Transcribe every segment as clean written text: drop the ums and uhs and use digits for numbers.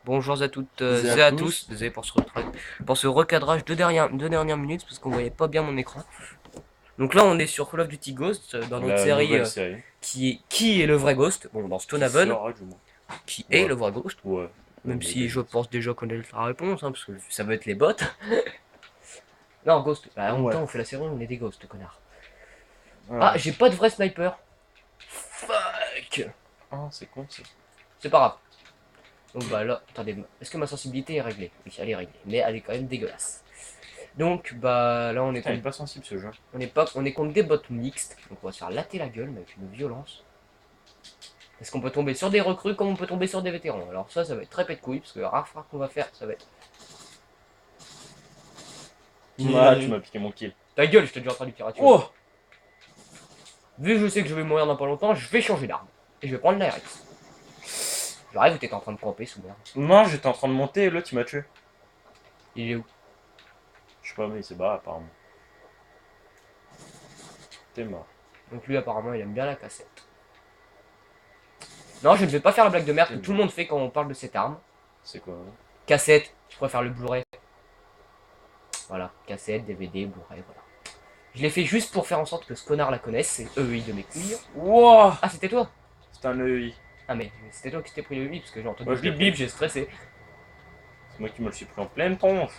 Bonjour à toutes Et et à à tous. tous. Désolé pour ce recadrage deux dernières minutes parce qu'on voyait pas bien mon écran. Donc là, on est sur Call of Duty Ghost dans notre La série nouvelle série qui est le vrai Ghost. Bon, dans qui Stonehaven, sort du moins. qui est Ouais, le vrai Ghost. ouais, Même on est si je d'accord. pense déjà connaître la réponse, hein, parce que ça va être les bots. Non, Ghost. Bah, en même Ouais. temps, on fait la série, on est des Ghosts, connard. Ah, Ouais. j'ai pas de vrai sniper. Fuck. Ah, c'est con ça. C'est pas grave. Donc bah là, attendez, est-ce que ma sensibilité est réglée? Oui, elle est réglée, mais elle est quand même dégueulasse. Donc bah là, Putain, il est pas sensible ce jeu. on est contre des bots mixtes, donc on va se faire latter la gueule, mais avec une violence. Est-ce qu'on peut tomber sur des recrues comme on peut tomber sur des vétérans? Alors ça va être très pète couille, parce que la rare frappe qu'on va faire, ça va être... Ah, tu m'as piqué mon kill. Ta gueule, je t'ai déjà en train de tirer dessus. Oh. Vu que je sais que je vais mourir dans pas longtemps, je vais changer d'arme. Et je vais prendre la RX. J'arrive ou t'es en train de camper sous l'air? Non, j'étais en train de monter et là tu m'as tué. Il est où? Je sais pas, mais il s'est barré apparemment. T'es mort. Donc lui apparemment il aime bien la cassette. Non, je ne vais pas faire la blague de merde T'es que tout le mort. monde fait quand on parle de cette arme. C'est quoi hein? Cassette, je préfère le Blu-ray. Voilà, cassette, DVD, Blu-ray, voilà. Je l'ai fait juste pour faire en sorte que ce connard la connaisse, c'est EI de mes couilles. Wow. Ah, c'était toi? C'est un EI. Ah, mais c'était toi qui t'es pris le bip, parce que j'ai entendu Ouais, je l'ai bip pris. bip, j'ai stressé. C'est moi qui me le suis pris en pleine tronche.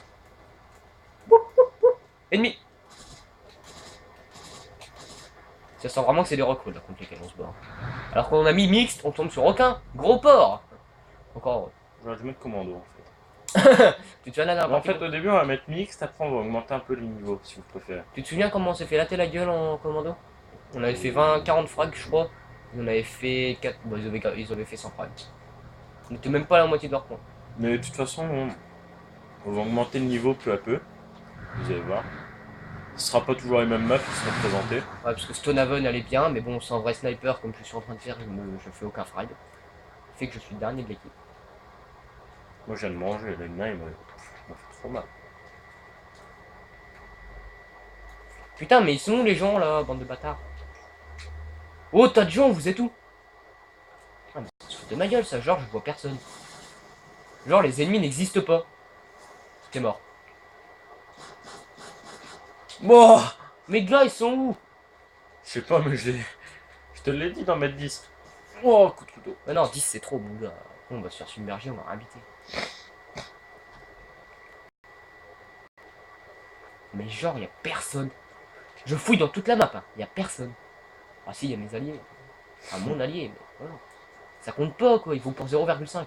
Ennemi! Ça sent vraiment que c'est des recrues là contre lesquels on se bat. Alors qu'on a mis mixte, on tombe sur aucun gros porc! Encore heureux. J'aurais dû mettre commando en fait. Tu te souviens la Mais en partie fait, au début, on va mettre mixte, après, on va augmenter un peu les niveaux si vous préférez. Tu te souviens comment on s'est fait latter la gueule en commando? On avait fait 20-40 frags, je crois. Et on avait fait 4. Bon, ils avaient fait 100 frags. On était même pas à la moitié de leur point. Mais de toute façon, on va augmenter le niveau peu à peu. Vous allez voir. Ce sera pas toujours les mêmes maps qui seront présentées. Ouais, parce que Stonehaven elle est bien, mais bon, sans vrai sniper comme je suis en train de faire, je fais aucun frag. Ce fait que je suis le dernier de l'équipe. Moi, je viens de manger. Là, il m'a fait trop mal. Putain, mais ils sont où les gens là, bande de bâtards? Oh, tas de gens, vous êtes où? Ah, mais ça se fout de ma gueule ça, genre je vois personne. Genre les ennemis n'existent pas. T'es mort. Bon, Mes gars, ils sont où? je sais pas, mais je te l'ai dit d'en mettre 10. Oh, coup de couteau. Ah non, 10 c'est trop, mon gars. On va se faire submerger, on va habiter. Mais genre, y a personne. Je fouille dans toute la map, hein. Y a personne. Ah si, y a mes alliés. Enfin, mon allié, mais voilà. Ça compte pas, quoi. Il faut pour 0,5.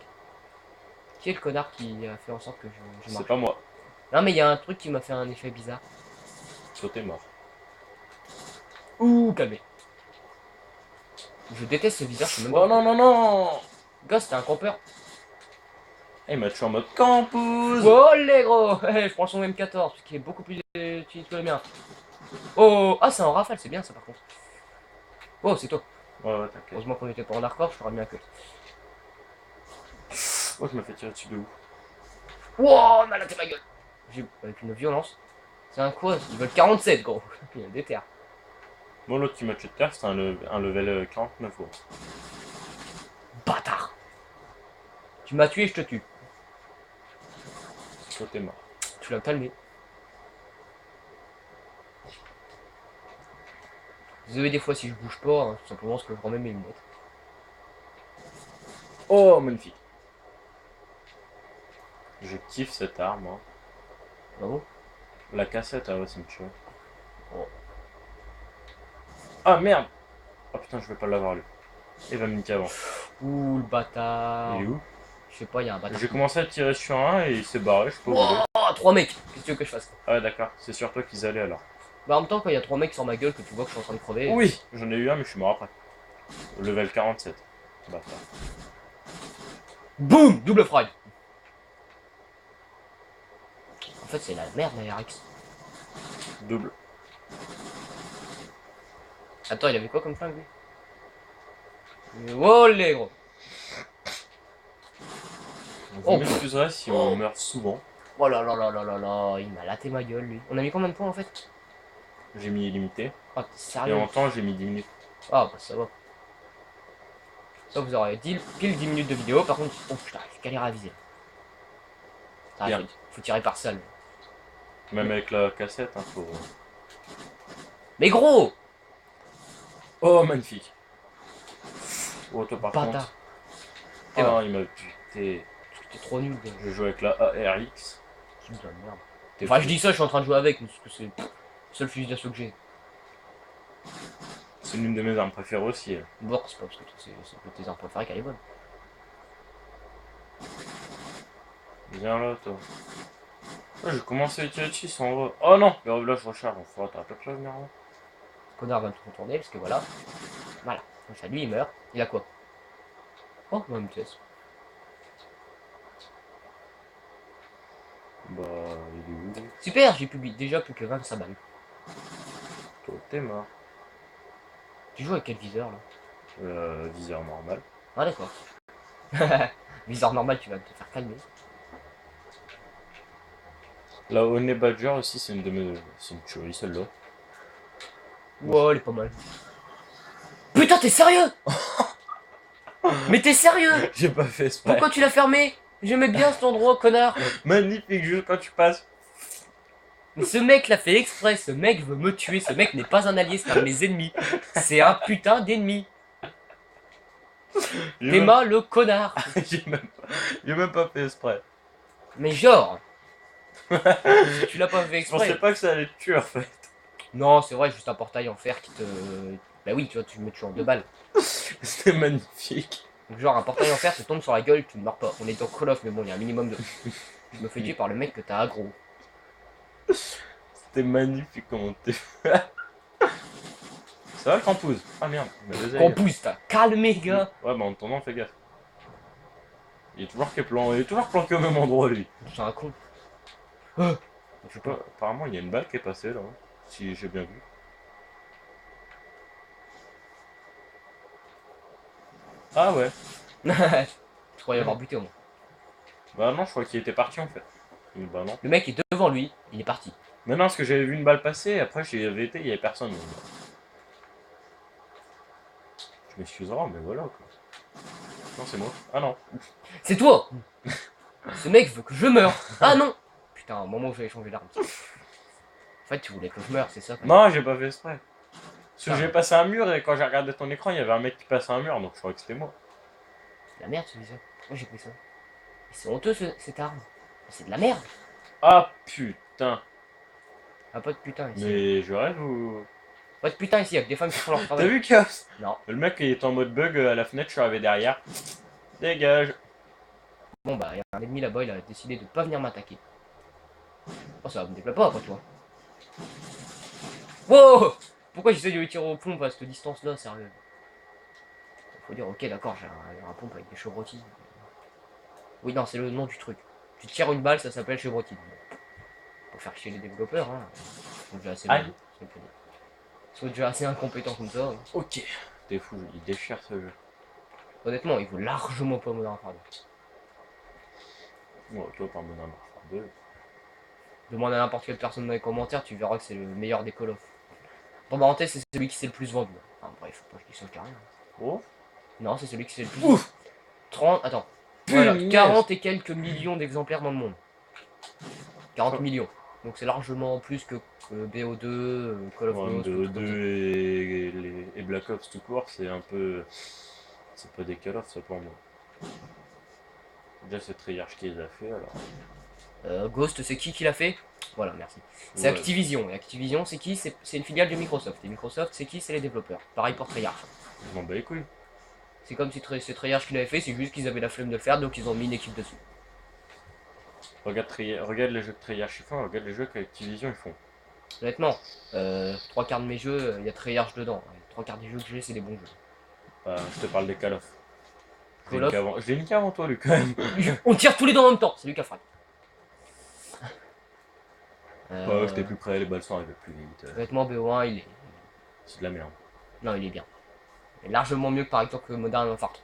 Qui est le connard qui a fait en sorte que je C'est marche? pas moi. Non, mais il y a un truc qui m'a fait un effet bizarre. Toi, t'es mort. Ouh, calmez. Je déteste ce viseur, je sais même pas Oh pourquoi. non, non, non. Gars, c'était un campeur. Eh, il m'a tué en mode campus. Oh, les gros. Je prends son M14, qui est beaucoup plus utile que le mien. Oh, ah, c'est en rafale, c'est bien ça par contre. Oh, c'est toi. Ouais, ouais, t'inquiète. Heureusement qu'on était pas en hardcore, je t'aurais mis un cut. Oh, je me fais tirer dessus de où? Wow, on a laté ma gueule. Avec une violence. C'est un quoi? Ils veulent 47, gros. Il y a des terres. Bon, l'autre qui m'a tué de terre, c'était un level 49. Ouais. Bâtard. Tu m'as tué, je te tue. Toi, t'es mort. Tu l'as calmé. Désolé des fois si je bouge pas, hein, tout simplement parce que je remets mes lunettes. Oh, magnifique. Je kiffe cette arme. Hein. Ah bon? La cassette, ah ouais, c'est une tuerie. Oh. Ah merde. Ah putain, je vais pas l'avoir lui. Il va me niquer avant. Ouh, le bâtard. Il est où? Je sais pas, il y a un bâtard. J'ai commencé à tirer sur un et il s'est barré, je sais pas où il est. Oh, 3 mecs. Qu'est-ce que tu veux que je fasse? Ah d'accord, c'est sur toi qu'ils allaient alors. Bah en même temps, quand il y a 3 mecs sur ma gueule, que tu vois que je suis en train de crever. Oui, j'en ai eu un mais je suis mort après. Level 47. Bâtard. Boum, double frag. En fait, c'est la merde, la RX. Double. Attends, il avait quoi comme flingue lui? Oh les gros. Vous Oh, m'excuserez si on meurt souvent. oh là là là là là là, il m'a laté ma gueule lui. On a mis combien de points en fait? J'ai mis illimité. Oh, t'es Et sérieux? en temps, j'ai mis 10 minutes. Ah bah ça va. Ça vous aurez pile 10 minutes de vidéo, par contre... Oh putain, j'ai galéré à viser. Ah, Bien. faut tirer par salle. Même avec la cassette, hein, faut... Mais gros! Oh, magnifique. Oh, toi, par Bâtard. contre... T'es Oh, mort. il m'a buté. T'es trop nul, gars. Je joue avec la ARX. C'est de la merde. T'es Enfin, fou. je dis ça, je suis en train de jouer avec, parce que c'est le seul fusil d'assaut que j'ai. C'est l'une de mes armes préférées aussi. Bon, c'est pas parce que c'est que tes armes préférées qu'elle est bonne. Viens là, toi. Ouais, j'ai commencé à tirer dessus sans vrai. Oh non! Là, je recharge. Enfin, t'as pas de venir là. Connard va me retourner, parce que voilà. Voilà. Comme ça, lui, il meurt. Il a quoi? Oh, même pièce. Bah, il est où lui? Super, j'ai déjà plus que 25 balles. Toi, t'es mort. Tu joues avec quel viseur, là? Viseur normal. Ah, d'accord. Viseur normal, tu vas te faire calmer. La Honey Badger aussi, c'est une de mes. C'est une tuerie celle-là. Wow, elle est pas mal. Putain, t'es sérieux? Mais t'es sérieux? J'ai pas fait exprès. Pourquoi tu l'as fermé? J'aimais bien cet endroit, connard. Magnifique, juste quand tu passes. Mais ce mec l'a fait exprès, ce mec veut me tuer, ce mec n'est pas un allié, c'est un de mes ennemis. C'est un putain d'ennemi. Théma le connard. J'ai même pas fait exprès. Mais genre, tu l'as pas fait Je pensais exprès. pas que ça allait te tuer en fait. Non, c'est vrai, juste un portail en fer qui te... Bah oui, tu vois, tu me tues en 2 balles. C'était magnifique. Donc genre, un portail en fer te tombe sur la gueule, tu ne meurs pas. On est dans Call of, mais bon, il y a un minimum de... Je me fais tuer par le mec que t'as aggro. C'était magnifique comment t'es fait. Ça va le campouze? Ah merde, il m'a désaillé. Campus, t'as calmé, gars. Ouais, bah en attendant, fais gaffe. Il est toujours planqué au même endroit lui. C'est un con. Je sais pas, apparemment il y a une balle qui est passée là. Si j'ai bien vu. Ah ouais. Je croyais avoir buté au moins. Bah non, je crois qu'il était parti en fait. Bah non. Le mec est devant lui, il est parti. Mais non, parce que j'avais vu une balle passer, et après j'y avais été, il y avait personne. Donc... Je m'excuserai, mais voilà quoi. Non, c'est moi. Ah non. C'est toi. Ce mec veut que je meure. Ah non. Putain, au moment où j'avais changé d'arme. En fait, tu voulais que je meure, c'est ça? Non, j'ai pas fait exprès. Parce que Ah. j'ai passé un mur et quand j'ai regardé ton écran, il y avait un mec qui passait un mur, donc je croyais que c'était moi. C'est de la merde ce viseur. Pourquoi j'ai pris ça? C'est honteux cette arme. C'est de la merde. Ah putain. Ah, pas de putain ici. Mais je rêve ou. Pas de putain ici, avec des femmes qui font leur T'as travail. vu Chaos? Non. Le mec il est en mode bug à la fenêtre, je suis arrivé derrière. Dégage. Bon bah, il y a un ennemi là-bas, il a décidé de pas venir m'attaquer. Oh, ça me déplaît pas après toi. Wow. Pourquoi j'essaie de lui tirer aux pompes à cette distance-là, sérieux? Faut dire, ok, d'accord, j'ai un pompe avec des chevrotines. Oui, non, c'est le nom du truc. Tu tires une balle, ça s'appelle chevrotine. Pour faire chier les développeurs, hein. Ils sont déjà assez Aïe. nuls, s'il te plaît. Ils sont déjà assez incompétents comme ça. Hein. Ok. T'es fou, il déchire ce jeu. Honnêtement, il vaut largement pas Modern Warfare 2. Ouais, toi par Modern Warfare 2. Demande à n'importe quelle personne dans les commentaires, tu verras que c'est le meilleur des Call of. Pour parenthèse, c'est celui qui s'est le plus vendu. Enfin bref, faut pas que je dise ça carrément. Oh. Non, c'est celui qui s'est le plus vendu. Ouf. 30, attends. Voilà, Punaise. 40 et quelques millions d'exemplaires dans le monde. 40 Oh. millions. Donc c'est largement plus que BO2, Call of Ouais, Ghost. de 2 et Black Ops tout court, c'est un peu. C'est pas des Call of, ça pour moi. Déjà, c'est Treyarch qui les a fait alors. Ghost, c'est qui l'a fait? Voilà, merci. C'est Ouais. Activision. Et Activision, c'est qui? C'est une filiale de Microsoft. Et Microsoft, c'est qui? C'est les développeurs. Pareil pour Treyarch. Je m'en bats les couilles. C'est comme si c'est Treyarch qui l'avait fait, c'est juste qu'ils avaient la flemme de le faire, donc ils ont mis une équipe dessus. Regarde les jeux que Treyarch ils font, regarde les jeux qu'Activision ils font. Honnêtement, 3 quarts de mes jeux, il y a Treyarch dedans. 3 quarts des jeux que j'ai, c'est des bons jeux. Je te parle des Call of. Call of. Je l'ai niqué avant toi, lui, quand même. On tire tous les deux en même temps, c'est lui qui a frappé. J'étais plus près, les balles sont arrivées plus vite. Honnêtement, BO1, il est. C'est de la merde. Non, il est bien. Il est largement mieux que par exemple que Modern Warfare 3.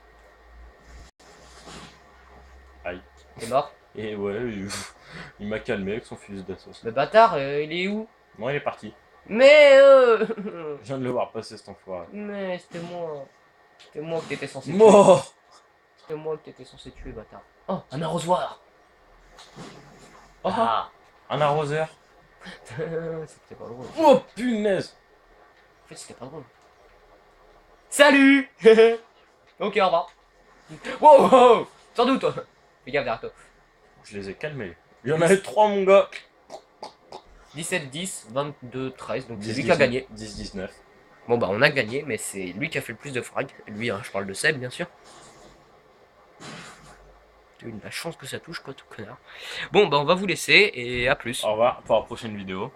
Aïe. T'es mort? Et ouais, il m'a calmé avec son fusil d'assaut. Le bâtard, il est où? Non, il est parti. Mais Je viens de le voir passer cet enfoiré. Mais c'était moi. C'était moi que t'étais censé tuer. Mort. C'était moi que t'étais censé tuer, bâtard. Oh, un arrosoir! Oh, Ah. un arroseur. C'était pas drôle. Oh, punaise. En fait, c'était pas drôle. Salut. Ok, au revoir. Wow, wow. Sans doute, toi. Fais gaffe derrière toi. Je les ai calmés. Il y en avait 3, mon gars. 17, 10, 22, 13. Donc c'est 10, lui qui a 19, gagné. 10, 19. Bon, bah, on a gagné, mais c'est lui qui a fait le plus de frag. Lui, hein, je parle de Seb, bien sûr. T'as eu de la chance que ça touche, quoi, tout connard. Bon, bah, on va vous laisser et à plus. Au revoir pour la prochaine vidéo.